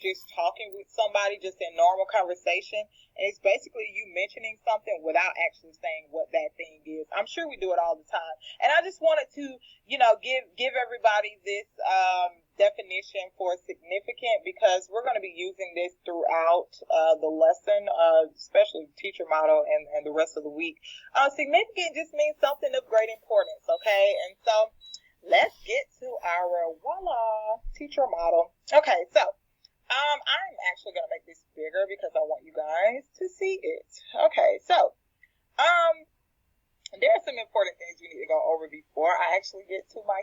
you're just talking with somebody just in normal conversation, and it's basically you mentioning something without actually saying what that thing is. I'm sure we do it all the time. And I just wanted to, give everybody this definition for significant, because we're going to be using this throughout the lesson, especially teacher model and the rest of the week. Significant just means something of great importance, okay? And so let's get to our voila teacher model. Okay, so I'm actually going to make this bigger because I want you guys to see it. Okay, so there are some important things we need to go over before I actually get to my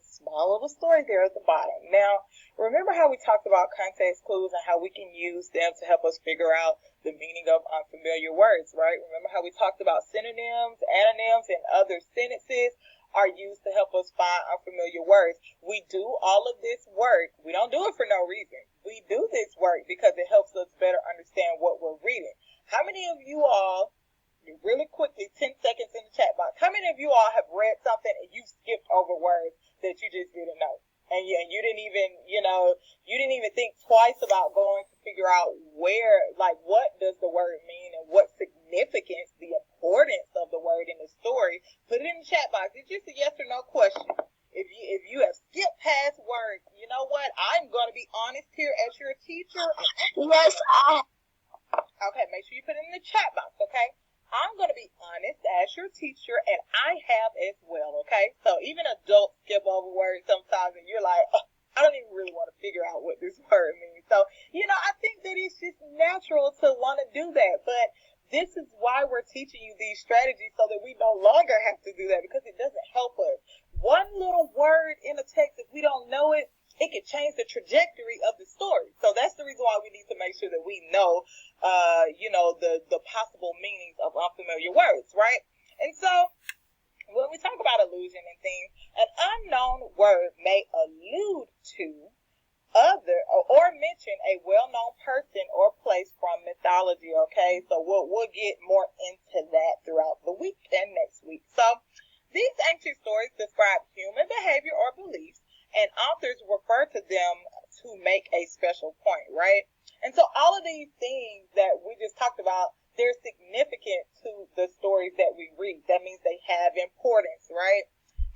small little story there at the bottom. Now, remember how we talked about context clues and how we can use them to help us figure out the meaning of unfamiliar words, right? Remember how we talked about synonyms, antonyms, and other sentences are used to help us find unfamiliar words. We do all of this work. We don't do it for no reason. We do this work because it helps us better understand what we're reading. How many of you all, really quickly, 10 seconds in the chat box, how many of you all have read something and you skipped over words that you just didn't know? And you didn't even, you didn't even think twice about going to figure out what does the word mean and what significance, the importance of the word in the story. Put it in the chat box. It's just a yes or no question. If you have skipped past words, you know what? I'm going to be honest here as your teacher. Yes, Okay, make sure you put it in the chat box, okay? I'm going to be honest as your teacher, and I have as well, okay? So even adults skip over words sometimes, and you're like, oh, I don't even really want to figure out what this word means. So, I think that it's just natural to want to do that, but this is why we're teaching you these strategies so that we no longer have to do that, because it doesn't help us. One little word in a text, if we don't know it, it could change the trajectory of the story. So that's the reason why we need to make sure that we know, the possible meanings of unfamiliar words, right? And so when we talk about illusion and things, an unknown word may allude to other or mention a well-known person or place from mythology, okay? So we'll get more into that throughout the week and next week. So these ancient stories describe human behavior or beliefs, and authors refer to them to make a special point, right? And so all of these things that we just talked about, they're significant to the stories that we read. That means they have importance, right?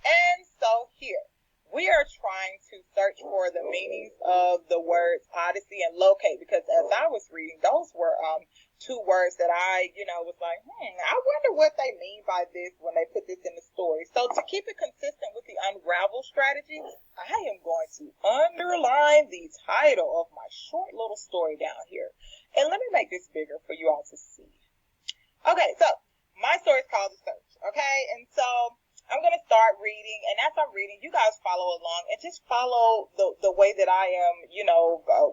And so here, we are trying to search for the meanings of the words odyssey and locate, because as I was reading, those were two words that I, was like, I wonder what they mean by this when they put this in the story. So to keep it consistent with the unravel strategy, I am going to underline the title of my short little story down here. And let me make this bigger for you all to see. Okay, so my story is called The Search, okay? And so I'm going to start reading, and as I'm reading, you guys follow along and just follow the way that I am,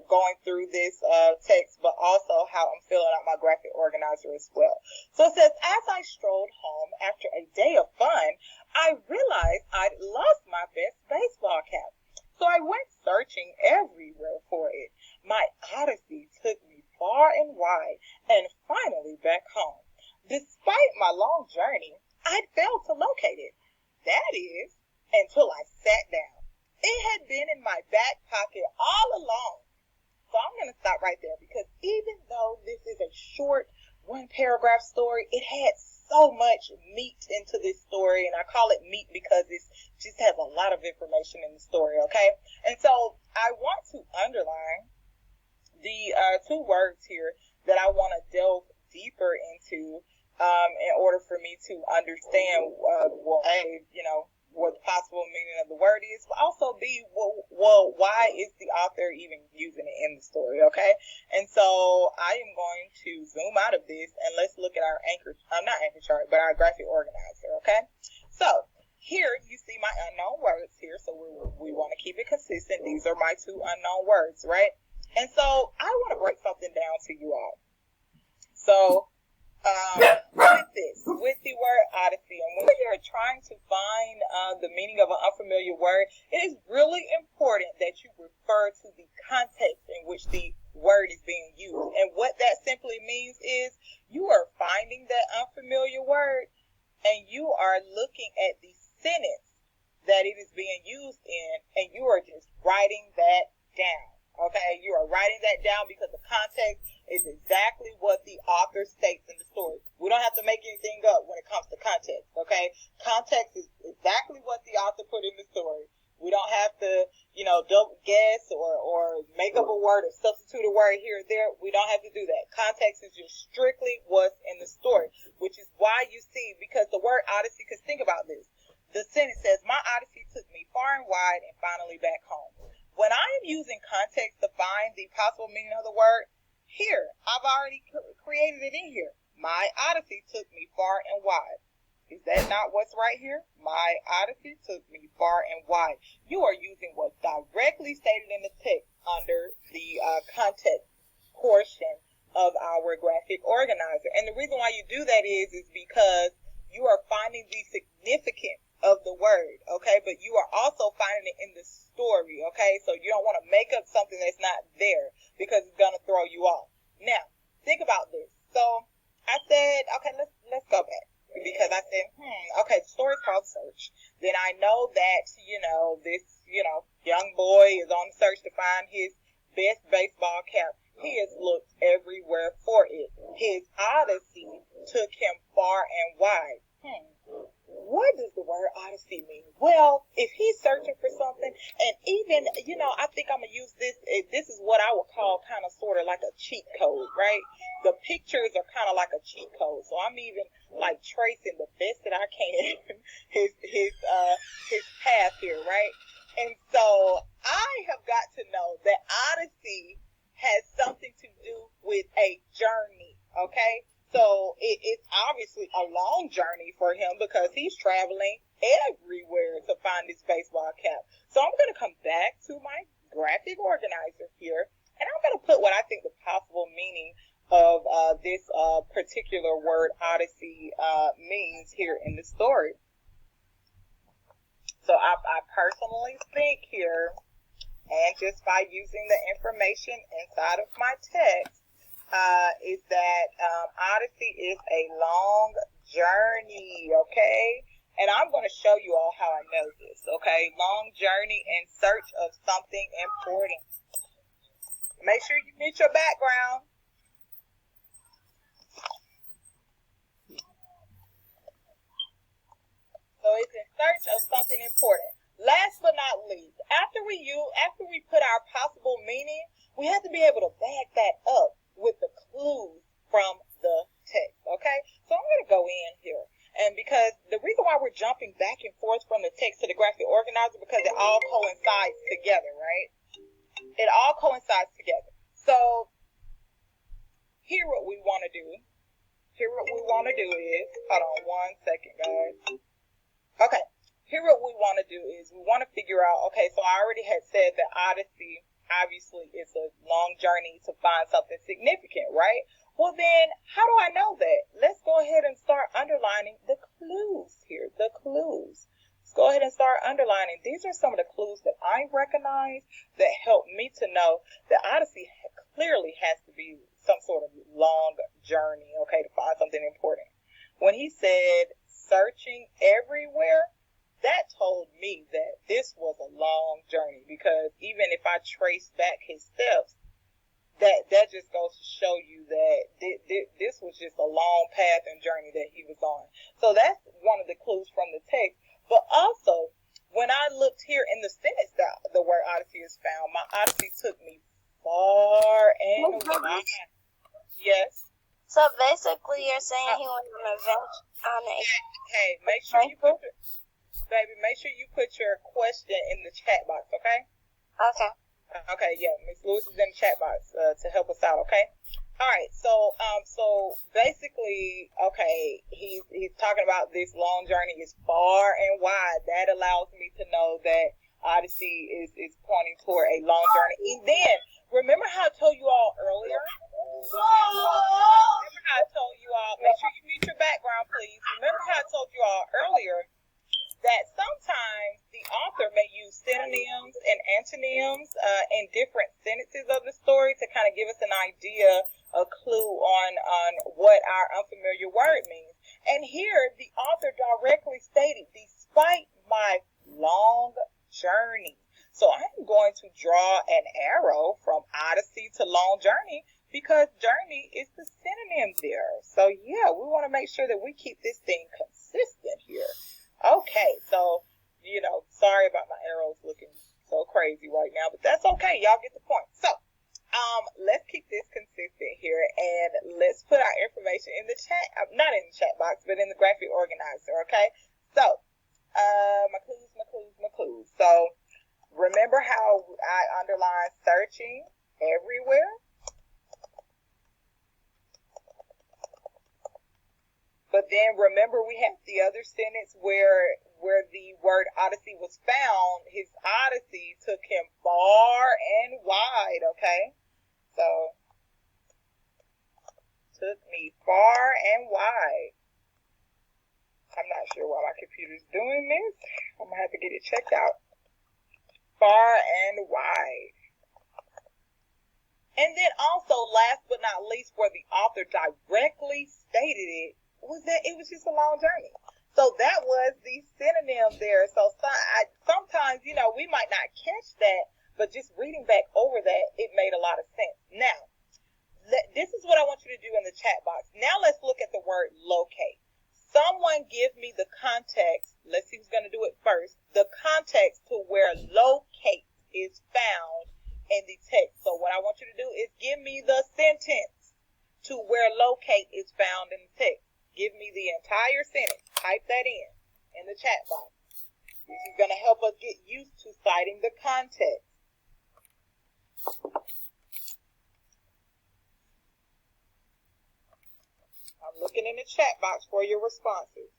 going through this text, but also how I'm filling out my graphic organizer as well. So it says, as I strolled home after a day of fun, I realized I'd lost my best baseball cap. So I went searching everywhere for it. My odyssey took me far and wide, and finally back home. Despite my long journey, I'd failed to locate it. That is, until I sat down. It had been in my back pocket all along. So I'm going to stop right there, because even though this is a short one-paragraph story, it had so much meat into this story, and I call it meat because it just has a lot of information in the story, okay? And so I want to underline the two words here that I want to delve deeper into in order for me to understand what the possible meaning of the word is, but also why is the author even using it in the story, okay? And so I am going to zoom out of this, and let's look at our not anchor chart, but our graphic organizer, okay? So here you see my unknown words here, so we want to keep it consistent. These are my two unknown words, right? And so I want to break something down to you all. So with the word odyssey, and when you're trying to find the meaning of an unfamiliar word, it is really important that you refer to the context in which the word is being used. And what that simply means is you are finding that unfamiliar word, and you are looking at the sentence that it is being used in, and you are just writing that down, Okay, you are writing that down because the context is exactly what the author states in the story. We don't have to make anything up when it comes to context, okay? Context is exactly what the author put in the story. We don't have to, double guess or make up a word or substitute a word here or there. We don't have to do that. Context is just strictly what's in the story, which is why you see, because the word odyssey, because think about this. The sentence says, my odyssey took me far and wide and finally back home. When I am using context to find the possible meaning of the word, here, I've already created it in here. My odyssey took me far and wide. Is that not what's right here? My odyssey took me far and wide. You are using what's directly stated in the text under the context portion of our graphic organizer. And the reason why you do that is because you are finding the significance of the word, okay? But you are also finding it in the story, okay? So you don't want to make up something that's not there because it's going to throw you off. Now, think about this. So I said, okay, let's go back. Because I said, okay, the story's called Search. Then I know that, this, young boy is on the search to find his best baseball cap. He has looked everywhere for it. His odyssey took him far and wide. What does the word odyssey mean? Well, if he's searching for something, and even, I think I'm going to use this. This is what I would call kind of sort of like a cheat code, right? The pictures are kind of like a cheat code. So I'm even like tracing the best that I can his path here, right? And so I have got to know that odyssey has something to do with a journey, okay? So it's obviously a long journey for him because he's traveling everywhere to find his baseball cap. So I'm going to come back to my graphic organizer here, and I'm going to put what I think the possible meaning of this particular word odyssey means here in the story. So I personally think here, and just by using the information inside of my text, is that odyssey is a long journey, okay? And I'm going to show you all how I know this, okay? Long journey in search of something important. Make sure you mute your background. So it's in search of something important. Last but not least, after we put our possible meaning, we have to be able to back that up with the clues from the text, okay? So I'm going to go in here. And because the reason why we're jumping back and forth from the text to the graphic organizer, because it all coincides together, right? It all coincides together. So here what we want to do. Here what we want to do is, hold on one second, guys. Okay, here what we want to do is we want to figure out, okay, so I already had said that odyssey obviously it's a long journey to find something significant, right? Well then, how do I know that? Let's go ahead and start underlining the clues here, the clues. Let's go ahead and start underlining. These are some of the clues that I recognize that help me to know that odyssey clearly has to be some sort of long journey, okay, to find something important. When he said searching everywhere, that told me that this was a long journey, because even if I trace back his steps, that just goes to show you that this was just a long path and journey that he was on. So that's one of the clues from the text. But also, when I looked here in the sentence that the word odyssey is found, my odyssey took me far and wide. Yes? So basically you're saying he went on a Hey, make sure you put your question in the chat box, okay? Okay. Okay, yeah, Miss Lewis is in the chat box to help us out, okay? All right, so basically, okay, he's talking about this long journey is far and wide. That allows me to know that odyssey is pointing toward a long journey. And then, remember how I told you all earlier? Remember how I told you all, make sure you mute your background, please. Remember how I told you all earlier that sometimes the author may use synonyms and antonyms in different sentences of the story to kind of give us an idea, a clue on what our unfamiliar word means. And here, the author directly stated, despite my long journey. So I'm going to draw an arrow from Odyssey to Long Journey because journey is the synonym there. So yeah, we want to make sure that we keep this thing consistent here. Okay, so, sorry about my arrows looking so crazy right now, but that's okay. Y'all get the point. So, let's keep this consistent here, and let's put our information in the chat, not in the chat box, but in the graphic organizer, okay? So, my clues. So, remember how I underlined searching everywhere? But then remember we have the other sentence where the word Odyssey was found. His Odyssey took him far and wide, okay? So, took me far and wide. I'm not sure why my computer's doing this. I'm going to have to get it checked out. Far and wide. And then also, last but not least, where the author directly stated it, was that it was just a long journey. So that was the synonym there. So sometimes, we might not catch that, but just reading back over that, it made a lot of sense. Now, this is what I want you to do in the chat box. Now let's look at the word locate. Someone give me the context. Let's see who's going to do it first. The context to where locate is found in the text. So what I want you to do is give me the sentence to where locate is found in the text. Give me the entire sentence. Type that in the chat box. This is going to help us get used to citing the context. I'm looking in the chat box for your responses.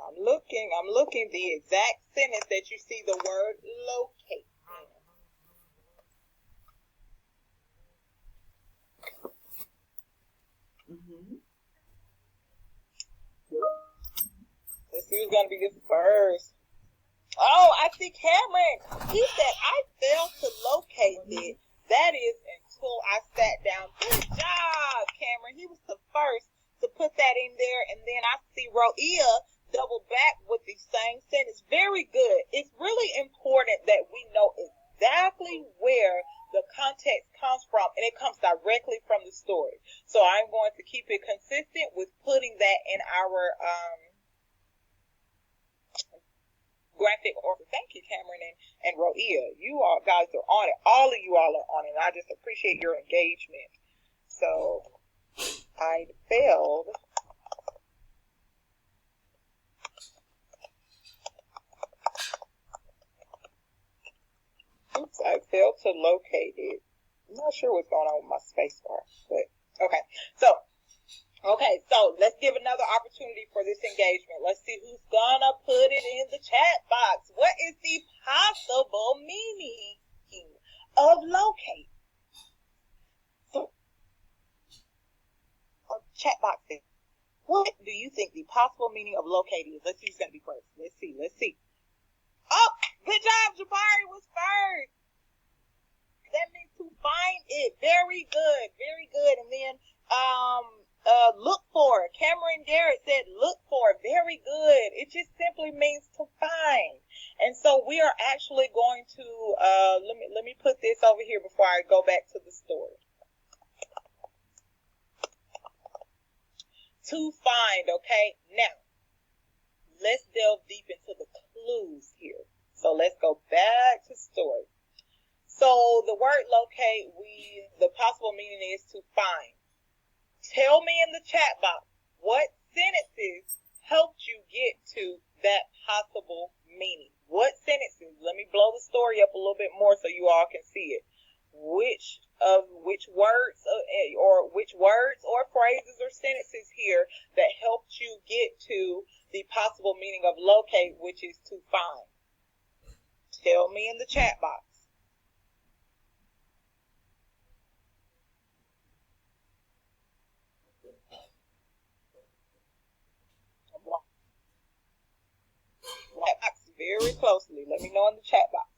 I'm looking the exact sentence that you see the word locate in. Let's see who's going to be this first. Oh, I see Cameron. He said, I failed to locate it. That is until I sat down. Good job, Cameron. He was the first to put that in there. And then I see Roia double back with the same sentence. Very good. It's really important that we know exactly where the context comes from, and it comes directly from the story. So I'm going to keep it consistent with putting that in our graphic order. Thank you, Cameron and Roia. You all guys are on it. All of you all are on it. I just appreciate your engagement. So I failed. Oops, I failed to locate it. I'm not sure what's going on with my space bar, but okay. So let's give another opportunity for this engagement. Let's see who's gonna put it in the chat box. What is the possible meaning of locate? So, chat box, what do you think the possible meaning of locate is? Let's see who's gonna be first. Let's see. Oh, good job, Jabari was first. That means to find it. Very good. And then, look for. Cameron Garrett said, look for. Very good. It just simply means to find. And so we are actually going to, let me put this over here before I go back to the story. To find, okay? Now, let's delve deep into the clues here. So let's go back to story. So the word locate, the possible meaning is to find. Tell me in the chat box what sentences helped you get to that possible meaning. What sentences? Let me blow the story up a little bit more so you all can see it. Which words or phrases or sentences here that helped you get to the possible meaning of locate, which is to find? Tell me in the chat box. Chat box very closely. Let me know in the chat box.